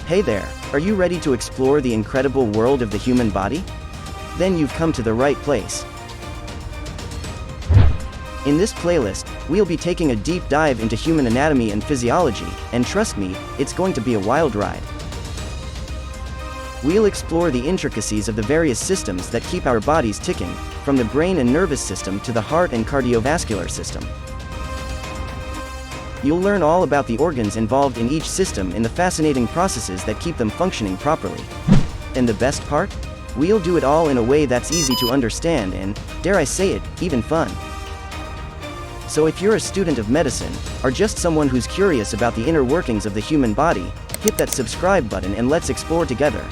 Hey there, are you ready to explore the incredible world of the human body? Then you've come to the right place. In this playlist, we'll be taking a deep dive into human anatomy and physiology, and trust me, it's going to be a wild ride. We'll explore the intricacies of the various systems that keep our bodies ticking, from the brain and nervous system to the heart and cardiovascular system. You'll learn all about the organs involved in each system and the fascinating processes that keep them functioning properly. And the best part? We'll do it all in a way that's easy to understand and, dare I say it, even fun. So if you're a student of medicine, or just someone who's curious about the inner workings of the human body, hit that subscribe button and let's explore together.